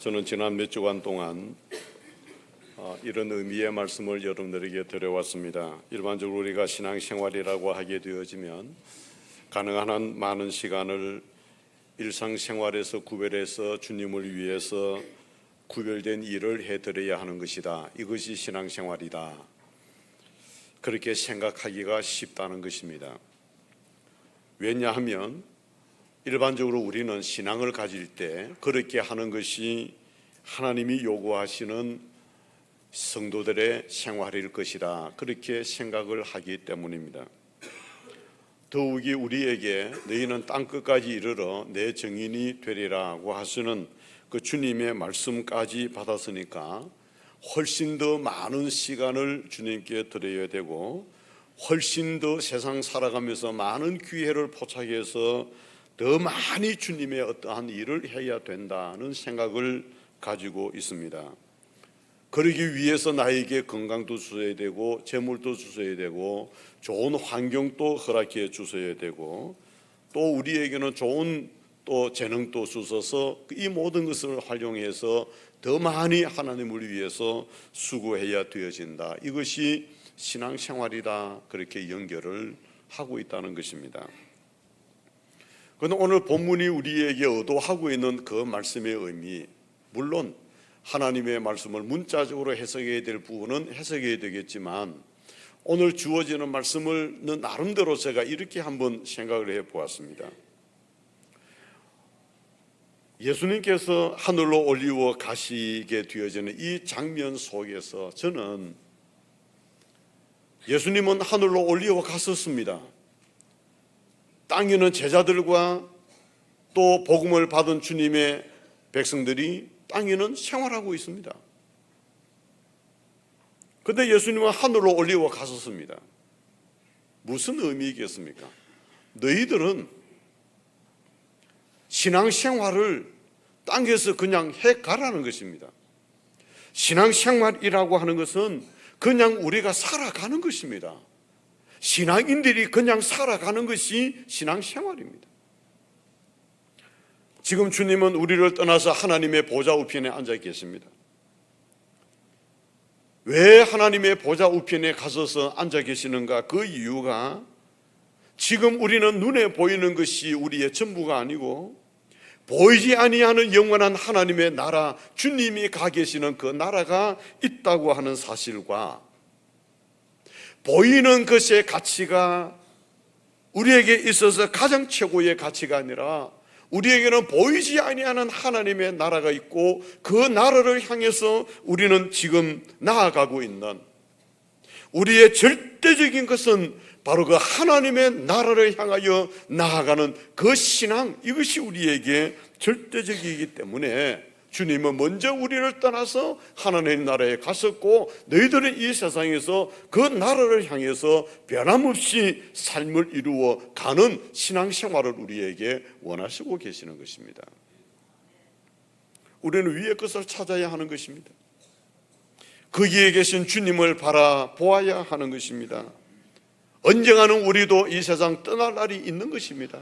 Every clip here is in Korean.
저는 지난 몇 주간 동안 이런 의미의 말씀을 여러분들에게 드려왔습니다. 일반적으로 우리가 신앙생활이라고 하게 되어지면 가능한 한 많은 시간을 일상생활에서 구별해서 주님을 위해서 구별된 일을 해드려야 하는 것이다. 이것이 신앙생활이다. 그렇게 생각하기가 쉽다는 것입니다. 왜냐하면 일반적으로 우리는 신앙을 가질 때 그렇게 하는 것이 하나님이 요구하시는 성도들의 생활일 것이다. 그렇게 생각을 하기 때문입니다. 더욱이 우리에게 너희는 땅끝까지 이르러 내 증인이 되리라고 하시는 그 주님의 말씀까지 받았으니까 훨씬 더 많은 시간을 주님께 드려야 되고 훨씬 더 세상 살아가면서 많은 기회를 포착해서 더 많이 주님의 어떠한 일을 해야 된다는 생각을 가지고 있습니다. 그러기 위해서 나에게 건강도 주셔야 되고 재물도 주셔야 되고 좋은 환경도 허락해 주셔야 되고 또 우리에게는 좋은 또 재능도 주셔서 이 모든 것을 활용해서 더 많이 하나님을 위해서 수고해야 되어진다. 이것이 신앙생활이다. 그렇게 연결을 하고 있다는 것입니다. 그런데 오늘 본문이 우리에게 의도하고 있는 그 말씀의 의미, 물론 하나님의 말씀을 문자적으로 해석해야 될 부분은 해석해야 되겠지만 오늘 주어지는 말씀을 나름대로 제가 이렇게 한번 생각을 해보았습니다. 예수님께서 하늘로 올리워 가시게 되어지는 이 장면 속에서 저는 예수님은 하늘로 올리워 갔었습니다. 땅에 있는 제자들과 또 복음을 받은 주님의 백성들이 땅에는 생활하고 있습니다. 그런데 예수님은 하늘로 올리워 갔었습니다. 무슨 의미겠습니까? 너희들은 신앙생활을 땅에서 그냥 해가라는 것입니다. 신앙생활이라고 하는 것은 그냥 우리가 살아가는 것입니다. 신앙인들이 그냥 살아가는 것이 신앙생활입니다. 지금 주님은 우리를 떠나서 하나님의 보좌 우편에 앉아 계십니다. 왜 하나님의 보좌 우편에 가셔서 앉아 계시는가? 그 이유가 지금 우리는 눈에 보이는 것이 우리의 전부가 아니고 보이지 아니하는 영원한 하나님의 나라, 주님이 가 계시는 그 나라가 있다고 하는 사실과 보이는 것의 가치가 우리에게 있어서 가장 최고의 가치가 아니라 우리에게는 보이지 아니하는 하나님의 나라가 있고 그 나라를 향해서 우리는 지금 나아가고 있는 우리의 절대적인 것은 바로 그 하나님의 나라를 향하여 나아가는 그 신앙, 이것이 우리에게 절대적이기 때문에 주님은 먼저 우리를 떠나서 하나님의 나라에 갔었고 너희들은 이 세상에서 그 나라를 향해서 변함없이 삶을 이루어 가는 신앙생활을 우리에게 원하시고 계시는 것입니다. 우리는 위의 것을 찾아야 하는 것입니다. 거기에 계신 주님을 바라보아야 하는 것입니다. 언젠가는 우리도 이 세상 떠날 날이 있는 것입니다.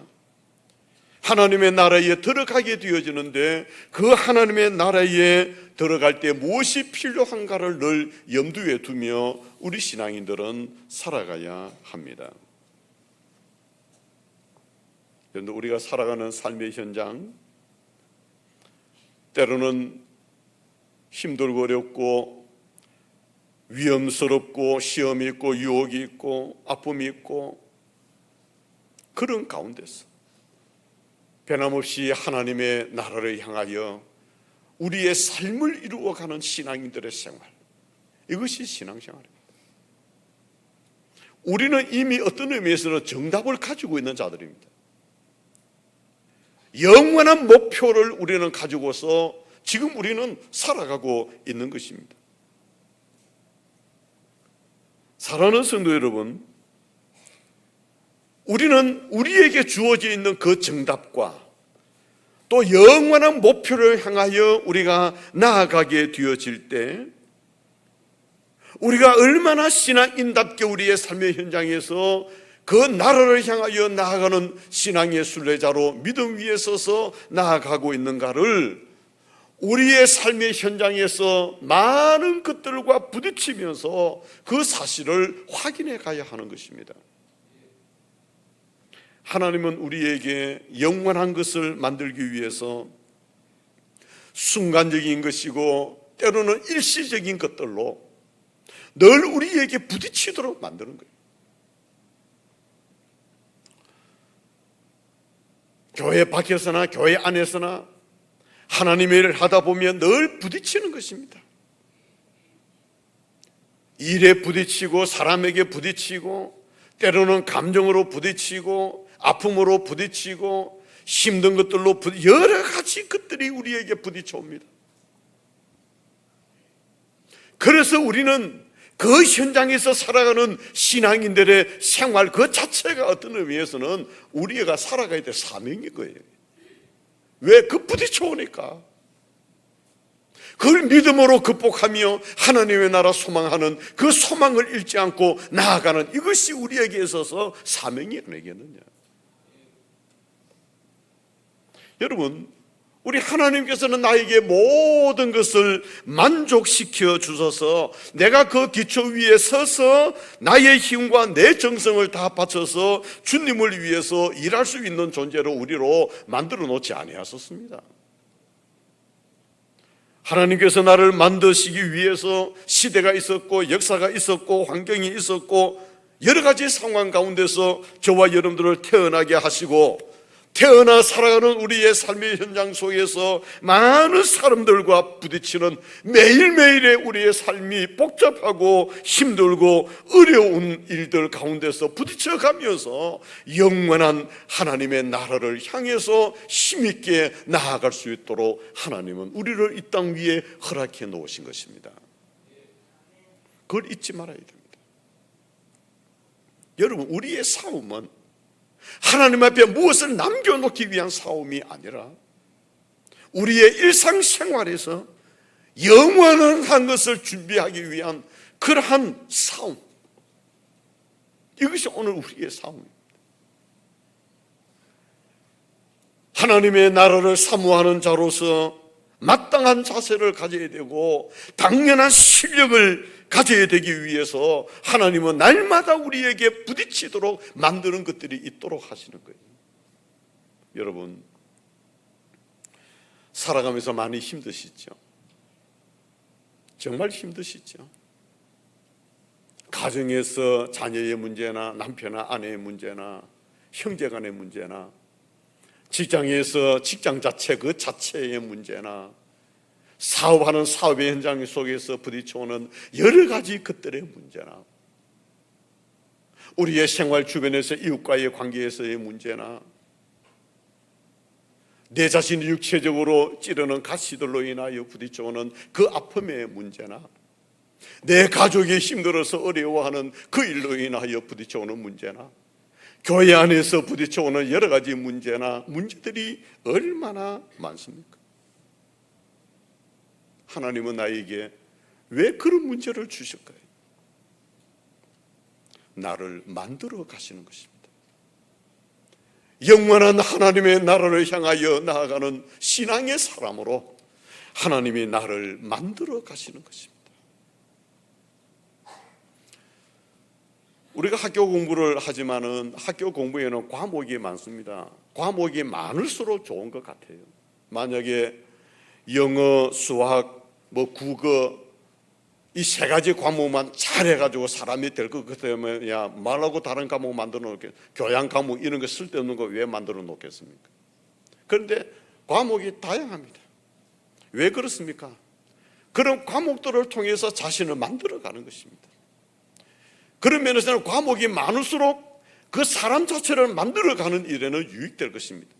하나님의 나라에 들어가게 되어지는데 그 하나님의 나라에 들어갈 때 무엇이 필요한가를 늘 염두에 두며 우리 신앙인들은 살아가야 합니다. 그런데 우리가 살아가는 삶의 현장, 때로는 힘들고 어렵고 위험스럽고 시험이 있고 유혹이 있고 아픔이 있고 그런 가운데서 변함없이 하나님의 나라를 향하여 우리의 삶을 이루어가는 신앙인들의 생활, 이것이 신앙생활입니다. 우리는 이미 어떤 의미에서는 정답을 가지고 있는 자들입니다. 영원한 목표를 우리는 가지고서 지금 우리는 살아가고 있는 것입니다. 사랑하는 성도 여러분, 우리는 우리에게 주어져 있는 그 정답과 또 영원한 목표를 향하여 우리가 나아가게 되어질 때 우리가 얼마나 신앙인답게 우리의 삶의 현장에서 그 나라를 향하여 나아가는 신앙의 순례자로 믿음 위에 서서 나아가고 있는가를 우리의 삶의 현장에서 많은 것들과 부딪히면서 그 사실을 확인해 가야 하는 것입니다. 하나님은 우리에게 영원한 것을 만들기 위해서 순간적인 것이고 때로는 일시적인 것들로 늘 우리에게 부딪히도록 만드는 거예요. 교회 밖에서나 교회 안에서나 하나님의 일을 하다 보면 늘 부딪히는 것입니다. 일에 부딪히고 사람에게 부딪히고 때로는 감정으로 부딪히고 아픔으로 부딪히고 힘든 것들로 여러 가지 것들이 우리에게 부딪혀옵니다. 그래서 우리는 그 현장에서 살아가는 신앙인들의 생활 그 자체가 어떤 의미에서는 우리가 살아가야 될 사명인 거예요. 왜? 그 부딪혀오니까. 그걸 믿음으로 극복하며 하나님의 나라 소망하는 그 소망을 잃지 않고 나아가는 이것이 우리에게 있어서 사명이 아니겠느냐. 여러분, 우리 하나님께서는 나에게 모든 것을 만족시켜 주셔서 내가 그 기초 위에 서서 나의 힘과 내 정성을 다 바쳐서 주님을 위해서 일할 수 있는 존재로 우리로 만들어 놓지 아니하셨습니다. 하나님께서 나를 만드시기 위해서 시대가 있었고 역사가 있었고 환경이 있었고 여러 가지 상황 가운데서 저와 여러분들을 태어나게 하시고 태어나 살아가는 우리의 삶의 현장 속에서 많은 사람들과 부딪히는 매일매일의 우리의 삶이 복잡하고 힘들고 어려운 일들 가운데서 부딪혀가면서 영원한 하나님의 나라를 향해서 힘있게 나아갈 수 있도록 하나님은 우리를 이 땅 위에 허락해 놓으신 것입니다. 그걸 잊지 말아야 됩니다. 여러분, 우리의 싸움은 하나님 앞에 무엇을 남겨놓기 위한 싸움이 아니라 우리의 일상생활에서 영원한 것을 준비하기 위한 그러한 싸움, 이것이 오늘 우리의 싸움입니다. 하나님의 나라를 사모하는 자로서 마땅한 자세를 가져야 되고 당연한 실력을 가져야 되기 위해서 하나님은 날마다 우리에게 부딪히도록 만드는 것들이 있도록 하시는 거예요. 여러분, 살아가면서 많이 힘드시죠? 정말 힘드시죠? 가정에서 자녀의 문제나 남편이나 아내의 문제나 형제간의 문제나 직장에서 직장 자체 그 자체의 문제나 사업하는 사업의 현장 속에서 부딪혀오는 여러 가지 것들의 문제나 우리의 생활 주변에서 이웃과의 관계에서의 문제나 내 자신이 육체적으로 찌르는 가시들로 인하여 부딪혀오는 그 아픔의 문제나 내 가족이 힘들어서 어려워하는 그 일로 인하여 부딪혀오는 문제나 교회 안에서 부딪혀오는 여러 가지 문제나 문제들이 얼마나 많습니까? 하나님은 나에게 왜 그런 문제를 주실까요? 나를 만들어 가시는 것입니다. 영원한 하나님의 나라를 향하여 나아가는 신앙의 사람으로 하나님이 나를 만들어 가시는 것입니다. 우리가 학교 공부를 하지만은 학교 공부에는 과목이 많습니다. 과목이 많을수록 좋은 것 같아요. 만약에 영어, 수학, 국어 이 세 가지 과목만 잘해가지고 사람이 될 것 같으면 야 말하고 다른 과목 만들어 놓겠 교양 과목 이런 거 쓸데없는 거 왜 만들어 놓겠습니까? 그런데 과목이 다양합니다. 왜 그렇습니까? 그런 과목들을 통해서 자신을 만들어가는 것입니다. 그런 면에서는 과목이 많을수록 그 사람 자체를 만들어가는 일에는 유익될 것입니다.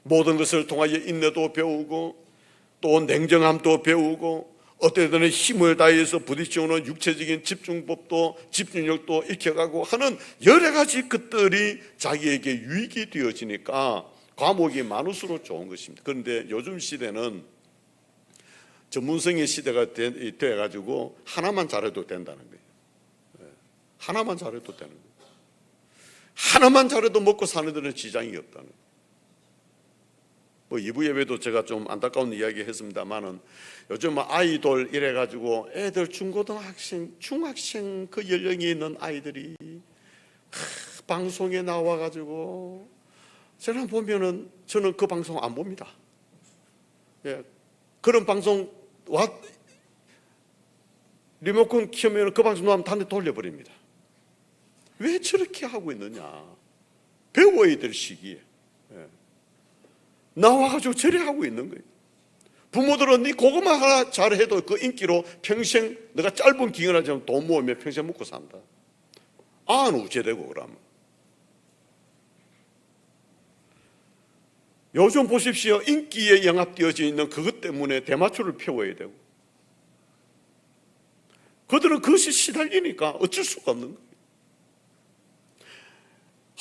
모든 것을 통하여 인내도 배우고 또 냉정함도 배우고 어떤 힘을 다해서 부딪혀오는 육체적인 집중법도 집중력도 익혀가고 하는 여러 가지 것들이 자기에게 유익이 되어지니까 과목이 많을수록 좋은 것입니다. 그런데 요즘 시대는 전문성의 시대가 돼가지고 하나만 잘해도 된다는 거예요. 하나만 잘해도 되는 거예요. 하나만 잘해도 먹고 사는 데는 지장이 없다는 거예요. 뭐 2부 예배도 제가 좀 안타까운 이야기 했습니다만은 요즘 아이돌 이래가지고 애들 중고등학생, 중학생 그 연령이 있는 아이들이 방송에 나와가지고 제가 보면은 저는 그 방송 안 봅니다. 예, 그런 방송 리모컨 켜면 그 방송 나오면 단대 돌려버립니다. 왜 저렇게 하고 있느냐? 배워야 될 시기에 나와가지고 저래 하고 있는 거예요. 부모들은 네 그것만 하나 잘해도 그 인기로 평생, 내가 짧은 기간이지만 돈 모으면 평생 먹고 산다. 안 우째되고 그러면. 요즘 보십시오. 인기에 영합되어져 있는 그것 때문에 대마초를 피워야 되고, 그들은 그것이 시달리니까 어쩔 수가 없는 거예요.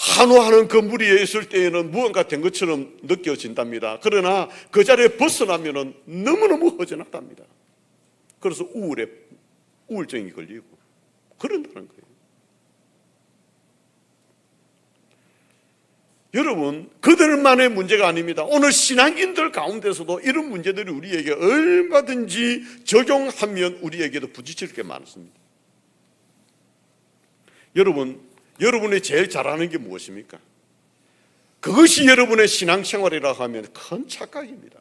한우하는 그 무리에 있을 때에는 무언가 된 것처럼 느껴진답니다. 그러나 그 자리에 벗어나면 너무너무 허전하답니다. 그래서 우울증이 걸리고 그런다는 거예요. 여러분, 그들만의 문제가 아닙니다. 오늘 신앙인들 가운데서도 이런 문제들이 우리에게 얼마든지 적용하면 우리에게도 부딪힐 게 많습니다. 여러분이 제일 잘하는 게 무엇입니까? 그것이 여러분의 신앙생활이라고 하면 큰 착각입니다.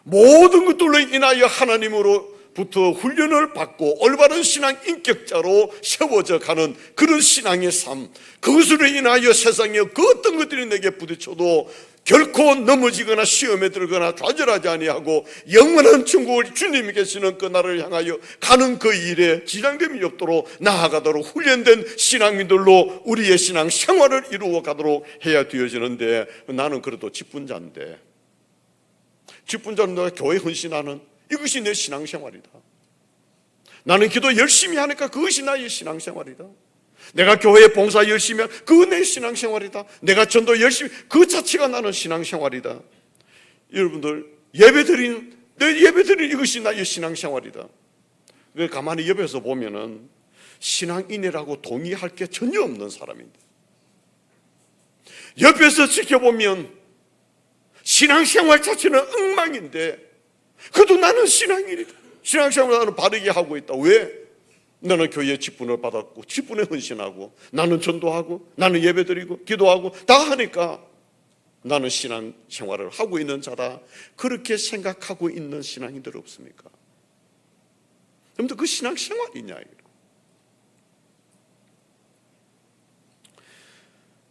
모든 것들로 인하여 하나님으로부터 훈련을 받고 올바른 신앙 인격자로 세워져 가는 그런 신앙의 삶, 그것으로 인하여 세상에 그 어떤 것들이 내게 부딪혀도 결코 넘어지거나 시험에 들거나 좌절하지 아니하고 영원한 천국을 주님이 계시는 그 나라를 향하여 가는 그 일에 지장됨이 없도록 나아가도록 훈련된 신앙인들로 우리의 신앙 생활을 이루어 가도록 해야 되어지는데, 나는 그래도 직분자인데 교회 헌신하는 이것이 내 신앙생활이다. 나는 기도 열심히 하니까 그것이 나의 신앙생활이다. 내가 교회에 봉사 열심히 하면 그거 내 신앙생활이다. 내가 전도 열심히, 그 자체가 나는 신앙생활이다. 여러분들, 내 예배드리는 이것이 나의 신앙생활이다. 가만히 옆에서 보면은 신앙인이라고 동의할 게 전혀 없는 사람입니다. 옆에서 지켜보면 신앙생활 자체는 엉망인데 그래도 나는 신앙인이다. 신앙생활을 나는 바르게 하고 있다. 왜? 나는 교회에 직분을 받았고 직분에 헌신하고 나는 전도하고 나는 예배드리고 기도하고 다 하니까 나는 신앙생활을 하고 있는 자다. 그렇게 생각하고 있는 신앙인들 없습니까? 여러분들, 그 신앙생활이냐?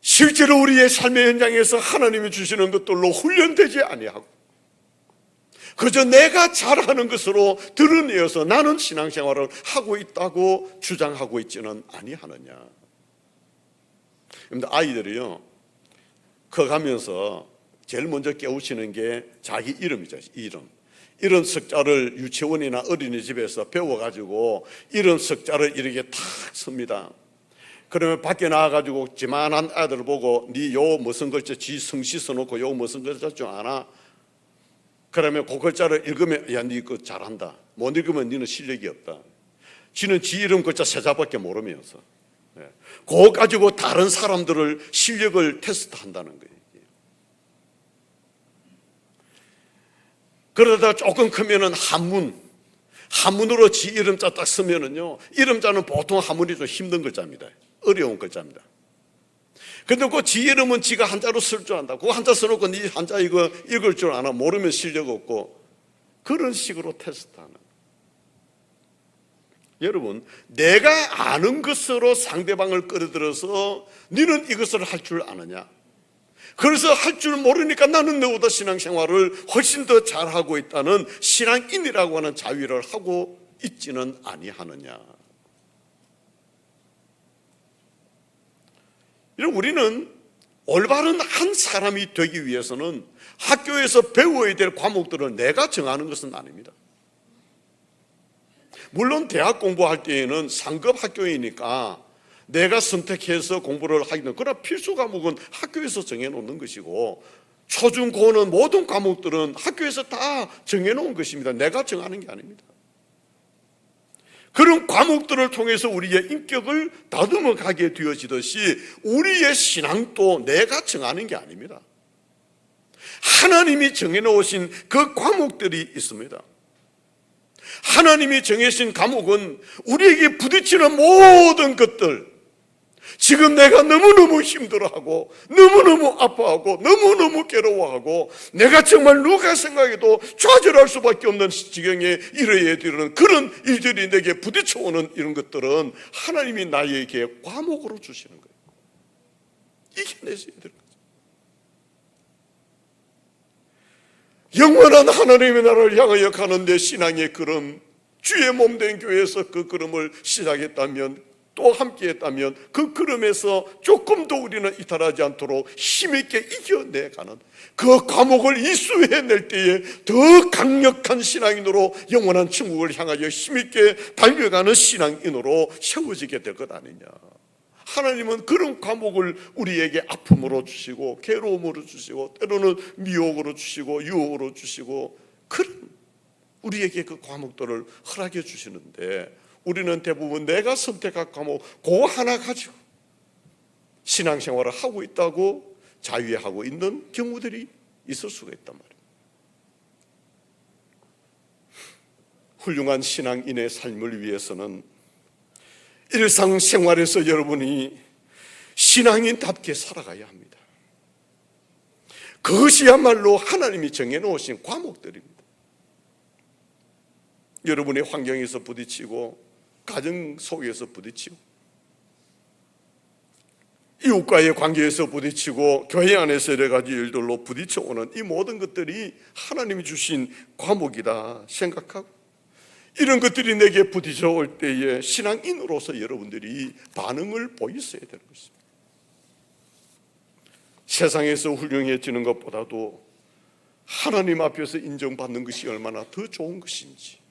실제로 우리의 삶의 현장에서 하나님이 주시는 것들로 훈련되지 아니하고 그저 내가 잘하는 것으로 드러내어서 나는 신앙생활을 하고 있다고 주장하고 있지는 아니하느냐. 그런데 아이들이요, 커가면서 제일 먼저 깨우치는 게 자기 이름이죠. 이름 석자를 유치원이나 어린이집에서 배워가지고 이름 석자를 이렇게 탁 씁니다. 그러면 밖에 나와가지고 지만한 아들을 보고 니 요 무슨 글자 지 성씨 써놓고 요 무슨 글자 줄 아나? 그러면 그 글자를 읽으면 야, 니 그거 잘한다. 못 읽으면 니는 실력이 없다. 지는 지 이름 글자 세 자밖에 모르면서 그거 가지고 다른 사람들을 실력을 테스트한다는 거예요. 그러다 조금 크면은 한문으로 지 이름자 딱 쓰면은요, 이름자는 보통 한문이 좀 힘든 글자입니다. 어려운 글자입니다. 근데 그 지 이름은 지가 한자로 쓸 줄 안다. 그거 한자 써놓고 니 한자 이거 읽을 줄 아나? 모르면 실력 없고. 그런 식으로 테스트하는. 여러분, 내가 아는 것으로 상대방을 끌어들여서 너는 이것을 할 줄 아느냐? 그래서 할 줄 모르니까 나는 너보다 신앙생활을 훨씬 더 잘하고 있다는 신앙인이라고 하는 자위를 하고 있지는 아니하느냐? 우리는 올바른 한 사람이 되기 위해서는 학교에서 배워야 될 과목들을 내가 정하는 것은 아닙니다. 물론 대학 공부할 때에는 상급 학교이니까 내가 선택해서 공부를 하기는, 그러나 필수 과목은 학교에서 정해놓는 것이고 초중고는 모든 과목들은 학교에서 다 정해놓은 것입니다. 내가 정하는 게 아닙니다. 그런 과목들을 통해서 우리의 인격을 다듬어 가게 되어지듯이 우리의 신앙도 내가 정하는 게 아닙니다. 하나님이 정해놓으신 그 과목들이 있습니다. 하나님이 정해진 과목은 우리에게 부딪히는 모든 것들, 지금 내가 너무너무 힘들어하고 너무너무 아파하고 너무너무 괴로워하고 내가 정말 누가 생각해도 좌절할 수밖에 없는 지경에 이르게 되는 그런 일들이 내게 부딪혀오는 이런 것들은 하나님이 나에게 과목으로 주시는 거예요. 이겨내셔야 될 거죠. 영원한 하나님의 나라를 향하여 가는 내 신앙의 걸음, 주의 몸된 교회에서 그 걸음을 시작했다면, 또 함께 했다면 그 걸음에서 조금도 우리는 이탈하지 않도록 힘있게 이겨내가는 그 과목을 이수해낼 때에 더 강력한 신앙인으로 영원한 천국을 향하여 힘있게 달려가는 신앙인으로 세워지게 될 것 아니냐. 하나님은 그런 과목을 우리에게 아픔으로 주시고 괴로움으로 주시고 때로는 미혹으로 주시고 유혹으로 주시고 그런 우리에게 그 과목들을 허락해 주시는데, 우리는 대부분 내가 선택한 과목 그거 하나 가지고 신앙생활을 하고 있다고 자위하고 있는 경우들이 있을 수가 있단 말이에요. 훌륭한 신앙인의 삶을 위해서는 일상생활에서 여러분이 신앙인답게 살아가야 합니다. 그것이야말로 하나님이 정해놓으신 과목들입니다. 여러분의 환경에서 부딪히고 가정 속에서 부딪히고 이웃과의 관계에서 부딪히고 교회 안에서 여러 가지 일들로 부딪혀오는 이 모든 것들이 하나님이 주신 과목이다 생각하고, 이런 것들이 내게 부딪혀올 때에 신앙인으로서 여러분들이 반응을 보였어야 되는 것입니다. 세상에서 훌륭해지는 것보다도 하나님 앞에서 인정받는 것이 얼마나 더 좋은 것인지,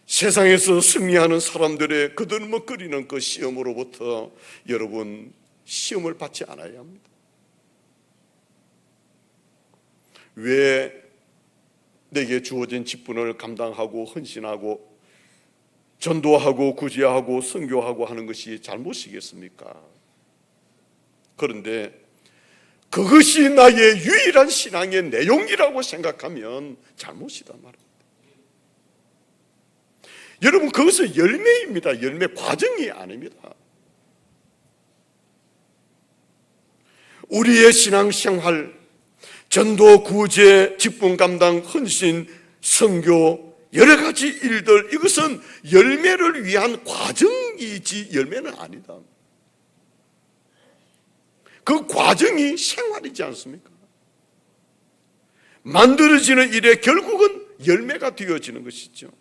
세상에서 승리하는 사람들의 그들먹거리는 그 시험으로부터 여러분 시험을 받지 않아야 합니다. 왜 내게 주어진 직분을 감당하고 헌신하고 전도하고 구제하고 선교하고 하는 것이 잘못이겠습니까? 그런데 그것이 나의 유일한 신앙의 내용이라고 생각하면 잘못이다 말입니다. 여러분, 그것은 열매입니다. 열매, 과정이 아닙니다. 우리의 신앙생활, 전도, 구제, 직분 감당, 헌신, 선교, 여러 가지 일들, 이것은 열매를 위한 과정이지 열매는 아니다. 그 과정이 생활이지 않습니까? 만들어지는 일에 결국은 열매가 되어지는 것이죠.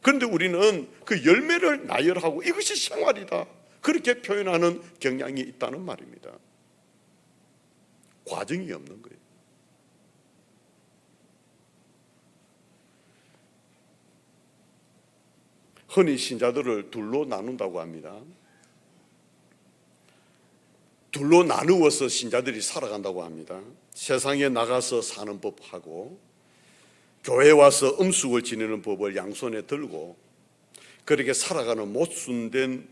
그런데 우리는 그 열매를 나열하고 이것이 생활이다, 그렇게 표현하는 경향이 있다는 말입니다. 과정이 없는 거예요. 흔히 신자들을 둘로 나눈다고 합니다. 둘로 나누어서 신자들이 살아간다고 합니다. 세상에 나가서 사는 법하고 교회에 와서 음숙을 지내는 법을 양손에 들고 그렇게 살아가는 모순된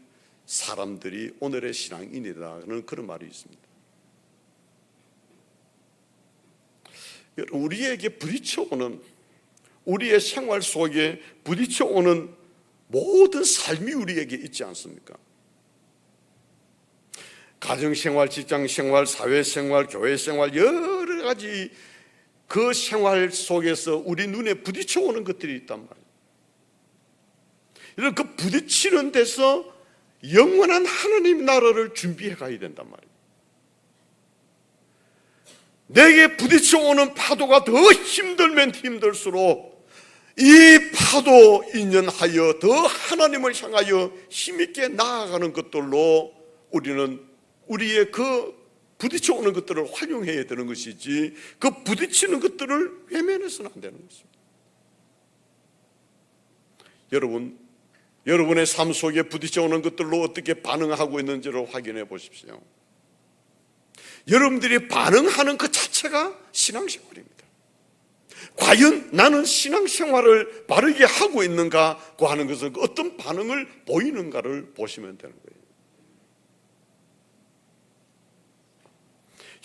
사람들이 오늘의 신앙인이라는 그런 말이 있습니다. 우리에게 부딪혀오는, 우리의 생활 속에 부딪혀오는 모든 삶이 우리에게 있지 않습니까? 가정생활, 직장생활, 사회생활, 교회생활, 여러 가지 그 생활 속에서 우리 눈에 부딪혀오는 것들이 있단 말이에요. 이런 그 부딪히는 데서 영원한 하나님 나라를 준비해 가야 된단 말이에요. 내게 부딪혀오는 파도가 더 힘들면 힘들수록 이 파도 인연하여 더 하나님을 향하여 힘있게 나아가는 것들로 우리는 우리의 그 부딪혀오는 것들을 활용해야 되는 것이지, 그 부딪히는 것들을 외면해서는 안 되는 것입니다. 여러분의 삶 속에 부딪혀오는 것들로 어떻게 반응하고 있는지를 확인해 보십시오. 여러분들이 반응하는 그 자체가 신앙생활입니다. 과연 나는 신앙생활을 바르게 하고 있는가 하는 것은 어떤 반응을 보이는가를 보시면 되는 거예요.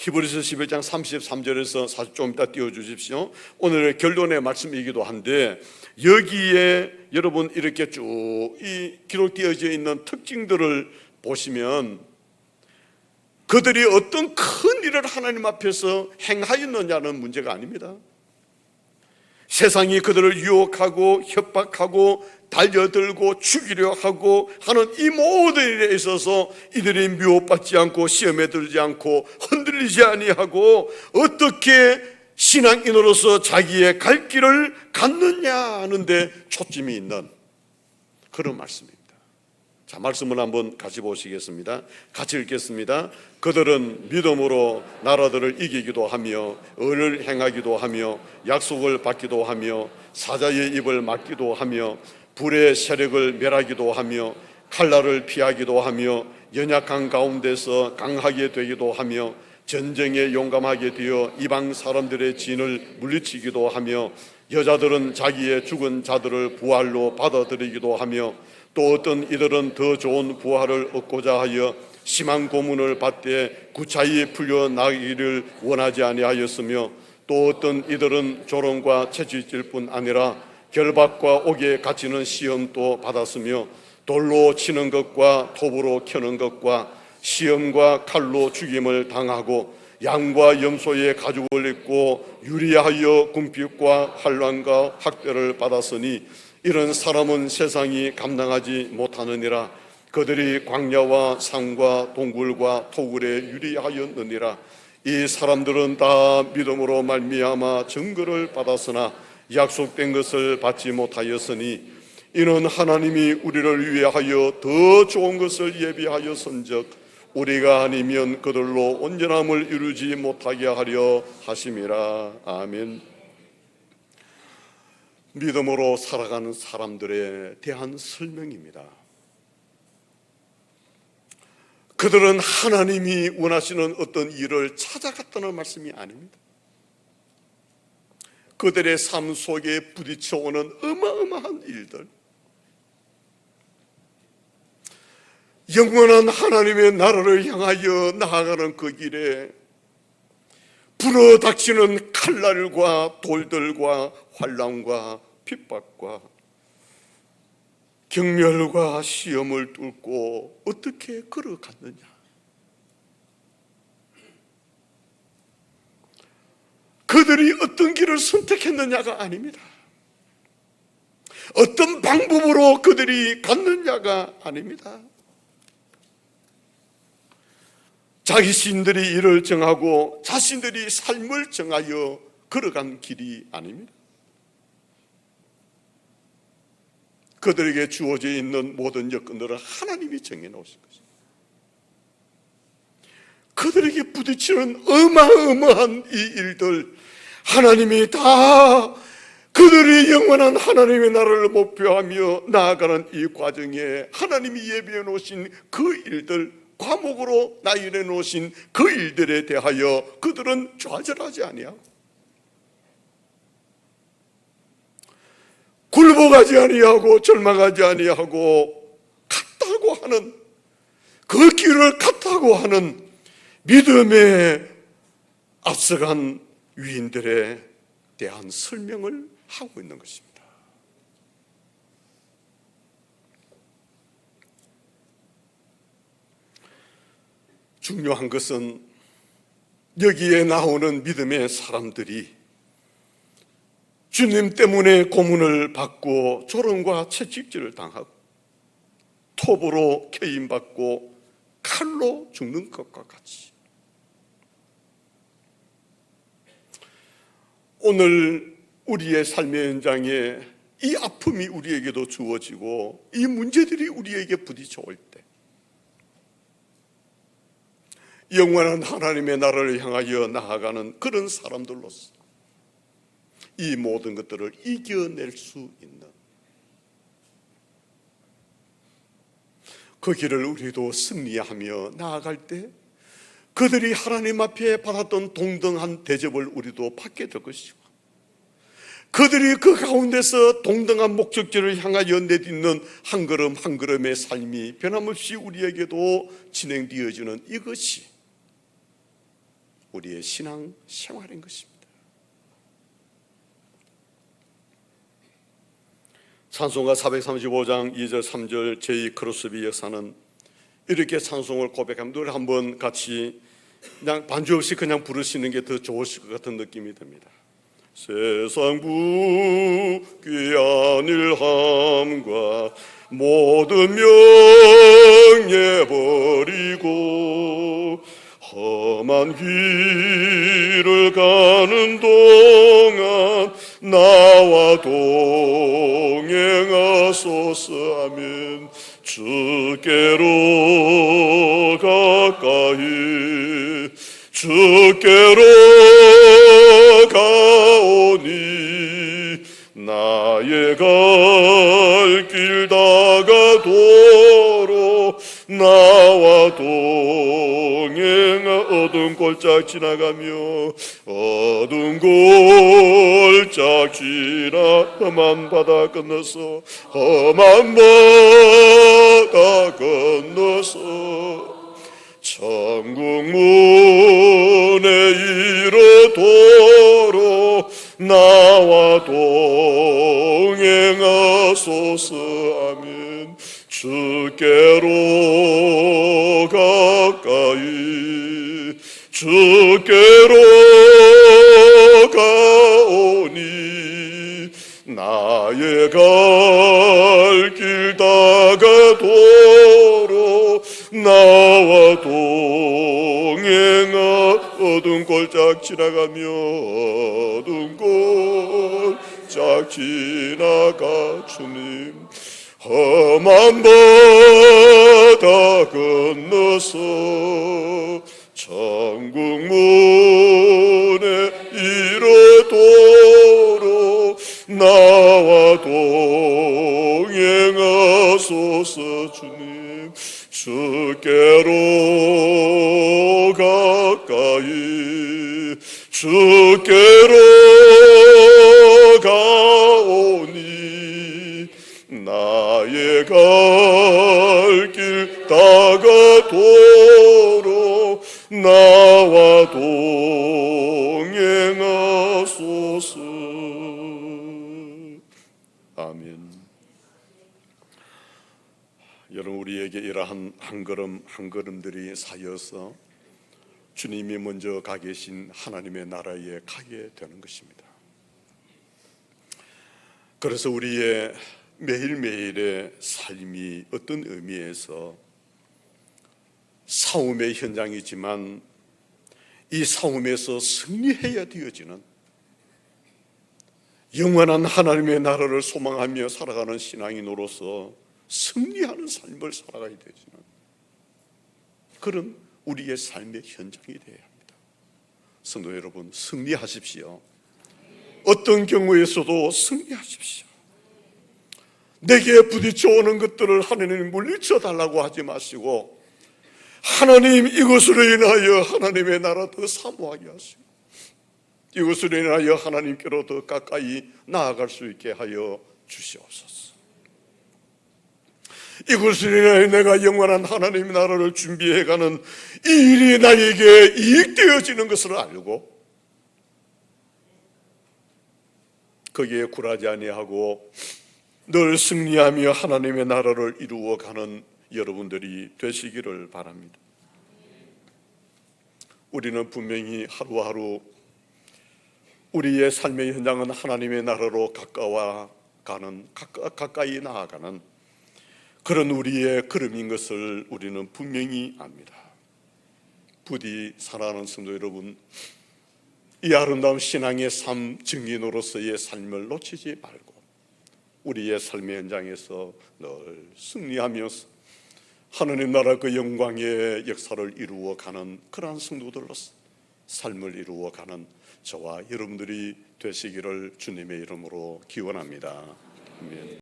히브리서 11장 33절에서 사실 좀 이따 띄워주십시오. 오늘의 결론의 말씀이기도 한데, 여기에 여러분 이렇게 쭉 이 기록되어져 있는 특징들을 보시면 그들이 어떤 큰 일을 하나님 앞에서 행하였느냐는 문제가 아닙니다. 세상이 그들을 유혹하고 협박하고 달려들고 죽이려 하고 하는 이 모든 일에 있어서 이들이 미혹받지 않고 시험에 들지 않고 흔들리지 아니하고 어떻게 신앙인으로서 자기의 갈 길을 갖느냐 하는데 초점이 있는 그런 말씀입니다. 자, 말씀을 한번 같이 보시겠습니다. 같이 읽겠습니다. 그들은 믿음으로 나라들을 이기기도 하며 의를 행하기도 하며 약속을 받기도 하며 사자의 입을 막기도 하며 불의 세력을 멸하기도 하며 칼날을 피하기도 하며 연약한 가운데서 강하게 되기도 하며 전쟁에 용감하게 되어 이방 사람들의 진을 물리치기도 하며 여자들은 자기의 죽은 자들을 부활로 받아들이기도 하며 또 어떤 이들은 더 좋은 부활을 얻고자 하여 심한 고문을 받되 구차히 풀려나기를 원하지 아니하였으며 또 어떤 이들은 조롱과 채찍질 뿐 아니라 결박과 옥에 갇히는 시험도 받았으며 돌로 치는 것과 톱으로 켜는 것과 시험과 칼로 죽임을 당하고 양과 염소의 가죽을 입고 유리하여 궁핍과 환난과 학대를 받았으니 이런 사람은 세상이 감당하지 못하느니라. 그들이 광야와 산과 동굴과 토굴에 유리하였느니라. 이 사람들은 다 믿음으로 말미암아 증거를 받았으나 약속된 것을 받지 못하였으니 이는 하나님이 우리를 위하여 더 좋은 것을 예비하였은즉 우리가 아니면 그들로 온전함을 이루지 못하게 하려 하심이라. 아멘. 믿음으로 살아가는 사람들에 대한 설명입니다. 그들은 하나님이 원하시는 어떤 일을 찾아갔다는 말씀이 아닙니다. 그들의 삶 속에 부딪혀오는 어마어마한 일들, 영원한 하나님의 나라를 향하여 나아가는 그 길에 불어닥치는 칼날과 돌들과 환난과 핍박과 경멸과 시험을 뚫고 어떻게 걸어갔느냐. 그들이 어떤 길을 선택했느냐가 아닙니다. 어떤 방법으로 그들이 갔느냐가 아닙니다. 자신들이 일을 정하고 자신들이 삶을 정하여 걸어간 길이 아닙니다. 그들에게 주어져 있는 모든 여건들을 하나님이 정해놓으신 것입니다. 그들에게 부딪히는 어마어마한 이 일들, 하나님이 다 그들이 영원한 하나님의 나라를 목표하며 나아가는 이 과정에 하나님이 예비해 놓으신 그 일들, 과목으로 나열해 놓으신 그 일들에 대하여 그들은 좌절하지 아니하고 굴복하지 아니하고 절망하지 아니하고 갔다고 하는 그 길을 갔다고 하는 믿음에 앞서간 위인들에 대한 설명을 하고 있는 것입니다. 중요한 것은 여기에 나오는 믿음의 사람들이 주님 때문에 고문을 받고 조롱과 채찍질을 당하고 톱으로 케임받고 칼로 죽는 것과 같이 오늘 우리의 삶의 현장에 이 아픔이 우리에게도 주어지고 이 문제들이 우리에게 부딪혀올 때 영원한 하나님의 나라를 향하여 나아가는 그런 사람들로서 이 모든 것들을 이겨낼 수 있는 그 길을 우리도 승리하며 나아갈 때 그들이 하나님 앞에 받았던 동등한 대접을 우리도 받게 될 것이고 그들이 그 가운데서 동등한 목적지를 향하여 내딛는 한 걸음 한 걸음의 삶이 변함없이 우리에게도 진행되어지는 이것이 우리의 신앙 생활인 것입니다. 찬송가 435장 2절 3절 제2 크로스비 역사는 이렇게 찬송을 고백하면 늘 한번 같이 그냥 반주 없이 그냥 부르시는 게 더 좋으실 것 같은 느낌이 듭니다. 세상 부귀한 일함과 모든 명예 버리고 험한 길을 가는 동안 나와 동행하소서. 아멘. 주께로 가까이 주께로 가오니 나의 갈 길 다가도록 나와 동행하. 어두운 골짝 지나가며 어두운 골짝 지나 험한 바다 건너서 험한 바다 건너서 천국 문에 이르도록 나와 동행하소서. 아멘. 주께로 가까이 주께로 가오니 나의 갈 길 다가도록 나와 동행하. 어두운 골짝 지나가며 어두운 골짝 지나가 주님 험한 바다 건너서 천국 문에 이르도록 나와 동행하소서. 주님 주께로 가까이 주께로 가오니 나의 갈 길 다가도록 나와 동행하소서. 아멘. 여러분, 우리에게 이러한 한 걸음 한 걸음들이 쌓여서 주님이 먼저 가 계신 하나님의 나라에 가게 되는 것입니다. 그래서 우리의 매일매일의 삶이 어떤 의미에서 싸움의 현장이지만 이 싸움에서 승리해야 되어지는 영원한 하나님의 나라를 소망하며 살아가는 신앙인으로서 승리하는 삶을 살아가야 되지는 그런 우리의 삶의 현장이 되어야 합니다. 성도 여러분, 승리하십시오. 어떤 경우에서도 승리하십시오. 내게 부딪혀 오는 것들을 하나님 물리쳐 달라고 하지 마시고 하나님, 이것으로 인하여 하나님의 나라 더 사모하게 하시고 이것으로 인하여 하나님께로 더 가까이 나아갈 수 있게 하여 주시옵소서. 이것으로 인하여 내가 영원한 하나님의 나라를 준비해가는 이 일이 나에게 이익되어지는 것을 알고 거기에 굴하지 아니하고 늘 승리하며 하나님의 나라를 이루어가는 여러분들이 되시기를 바랍니다. 우리는 분명히 하루하루 우리의 삶의 현장은 하나님의 나라로 가까이 나아가는 그런 우리의 걸음인 것을 우리는 분명히 압니다. 부디 사랑하는 성도 여러분, 이 아름다운 신앙의 삶 증인으로서의 삶을 놓치지 말고 우리의 삶의 현장에서 늘 승리하면서 하나님 나라 그 영광의 역사를 이루어가는 그러한 성도들로서 삶을 이루어가는 저와 여러분들이 되시기를 주님의 이름으로 기원합니다. 아멘.